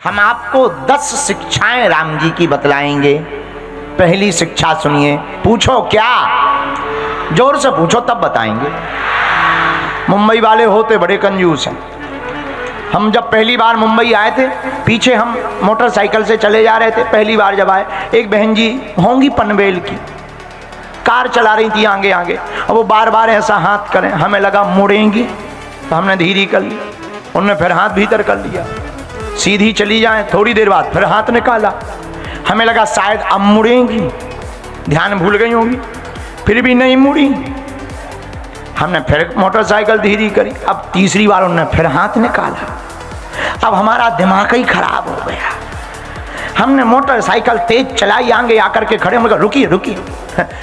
हम आपको 10 शिक्षाएं राम जी की बतलाएंगे। पहली शिक्षा सुनिए। पूछो क्या? जोर से पूछो तब बताएंगे। मुंबई वाले होते बड़े कंजूस हैं। हम जब पहली बार मुंबई आए थे, पीछे हम मोटरसाइकिल से चले जा रहे थे। पहली बार जब आए, एक बहन जी होंगी पनवेल की, कार चला रही थी आगे आगे, और वो बार बार ऐसा हाथ करें, हमें लगा मुड़ेंगी, तो हमने धीरे कर लिया। उन्होंने फिर हाथ भीतर कर लिया, सीधी चली जाए। थोड़ी देर बाद फिर हाथ निकाला, हमें लगा शायद अब मुड़ेंगी, ध्यान भूल गई होगी, फिर भी नहीं मुड़ी। हमने फिर मोटरसाइकिल धीरे करी, अब तीसरी बार उन्होंने फिर हाथ निकाला। अब हमारा दिमाग ही खराब हो गया। हमने मोटरसाइकिल तेज चलाई, आगे आकर के खड़े, हमने कहा रुकिए रुकिए।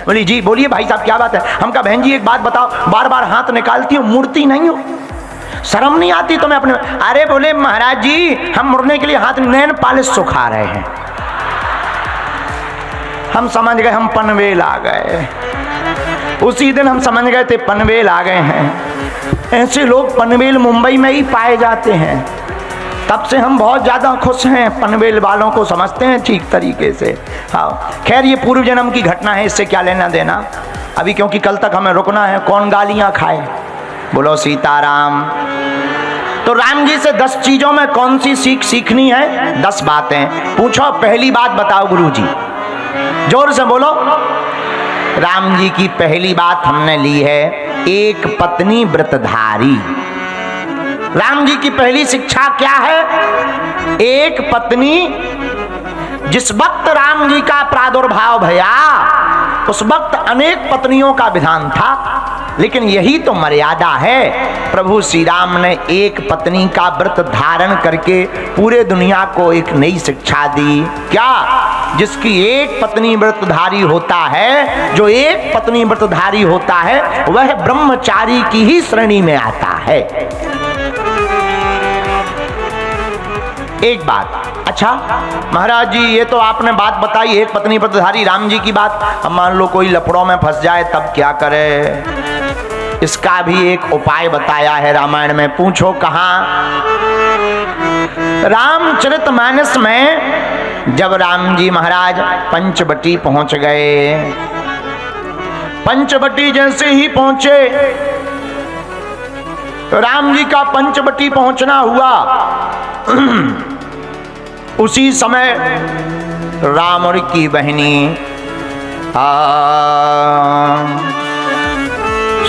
बोली जी बोलिए भाई साहब क्या बात है? हम कहा बहन जी एक बात बताओ, बार बार हाथ निकालती हो, मुड़ती नहीं हो, शर्म नहीं आती तुम्हें अपने? अरे बोले महाराज जी हम मुड़ने के लिए हाथ नैन पालिश सुखा रहे हैं। हम समझ गए हम पनवेल आ गए। उसी दिन हम समझ गए थे पनवेल आ गए हैं। ऐसे लोग पनवेल मुंबई में ही पाए जाते हैं। तब से हम बहुत ज़्यादा खुश हैं, पनवेल वालों को समझते हैं ठीक तरीके से। हाँ खैर ये पूर्व जन्म की घटना है, इससे क्या लेना देना अभी, क्योंकि कल तक हमें रुकना है। कौन गालियाँ खाए? बोलो सीताराम। तो राम जी से 10 चीज़ों में कौन सी सीख सीखनी है? 10 बातें। पूछो पहली बात बताओ गुरु जी, जोर से बोलो। राम जी की पहली बात हमने ली है, एक पत्नी व्रतधारी। राम जी की पहली शिक्षा क्या है? एक पत्नी। जिस वक्त राम जी का प्रादुर्भाव भया उस वक्त अनेक पत्नियों का विधान था, लेकिन यही तो मर्यादा है। प्रभु श्री राम ने एक पत्नी का व्रत धारण करके पूरे दुनिया को एक नई शिक्षा दी। क्या? जिसकी एक पत्नी व्रतधारी होता है, जो एक पत्नी व्रतधारी होता है वह ब्रह्मचारी की ही श्रेणी में आता है। एक बात। अच्छा महाराज जी ये तो आपने बात बताई एक पत्नी व्रतधारी राम जी की बात, अब मान लो कोई लफड़ों में फंस जाए तब क्या करे? इसका भी एक उपाय बताया है रामायण में। पूछो कहाँ? रामचरितमानस में जब राम जी महाराज पंचवटी पहुंच गए, पंचवटी जैसे ही पहुंचे, राम जी का पंचवटी पहुंचना हुआ, उसी समय रावण की बहनी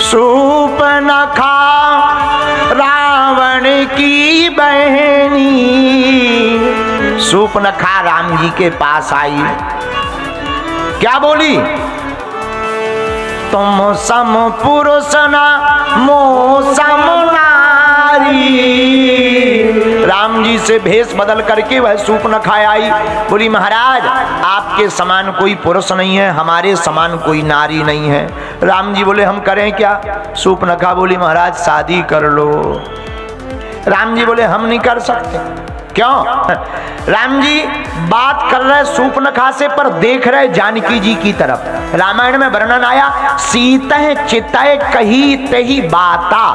शूर्पणखा, रावण की बहनी शूर्पणखा राम जी के पास आई। क्या बोली? तुम सम पुरुष न मो सम नारी। राम जी से भेष बदल करके वह शूर्पणखा आई। बोली महाराज आपके समान कोई पुरुष नहीं है, हमारे समान कोई नारी नहीं है। राम जी बोले हम करें क्या? शूर्पणखा बोली महाराज शादी कर लो। राम जी बोले हम नहीं कर सकते। क्यों? राम जी बात कर रहे शूर्पणखा से पर देख रहे जानकी जी की तरफ। रामायण में वर्णन आया सीतः चितः कही तही बाता।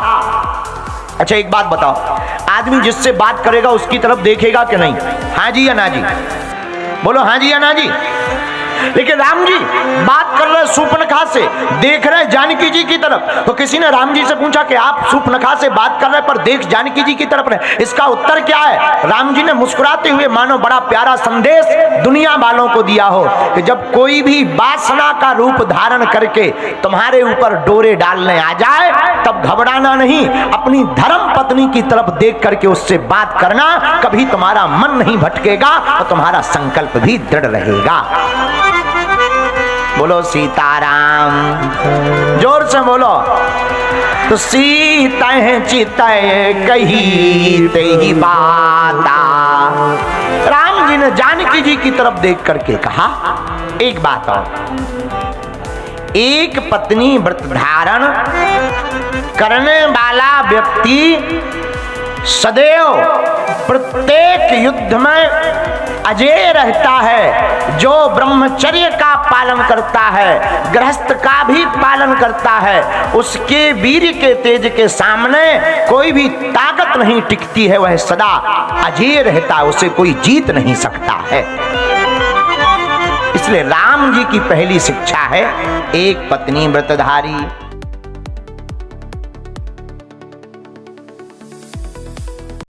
अच्छा एक बात बताओ, आदमी जिससे बात करेगा उसकी तरफ देखेगा कि नहीं? हाँ जी या ना जी? बोलो हाँ जी या ना जी? लेकिन राम जी बात कर रहे शूर्पणखा से, देख रहे जानकी जी की तरफ। तो किसी ने राम जी से पूछा कि आप शूर्पणखा से बात कर रहे पर देख जानकी जी की तरफ रहे, इसका उत्तर क्या है? राम जी ने मुस्कुराते हुए मानो बड़ा प्यारा संदेश दुनिया वालों को दिया हो कि जब कोई भी वासना का रूप धारण करके तुम्हारे ऊपर डोरे डालने आ जाए तब घबराना नहीं, अपनी धर्म पत्नी की तरफ देख करके उससे बात करना। कभी तुम्हारा मन नहीं भटकेगा और तुम्हारा संकल्प भी दृढ़ रहेगा। बोलो सीताराम। जोर से बोलो। तो सीतः चितः कही तही बाता। राम जी ने जानकी जी की तरफ देख करके कहा एक बात और, एक पत्नी व्रत धारण करने वाला व्यक्ति सदैव प्रत्येक युद्ध में अजेय रहता है। जो ब्रह्मचर्य का पालन करता है, गृहस्थ का भी पालन करता है, उसके वीर के तेज के सामने कोई भी ताकत नहीं टिकती है। वह सदा अजेय रहता है, उसे कोई जीत नहीं सकता है। इसलिए राम जी की पहली शिक्षा है एक पत्नी व्रतधारी।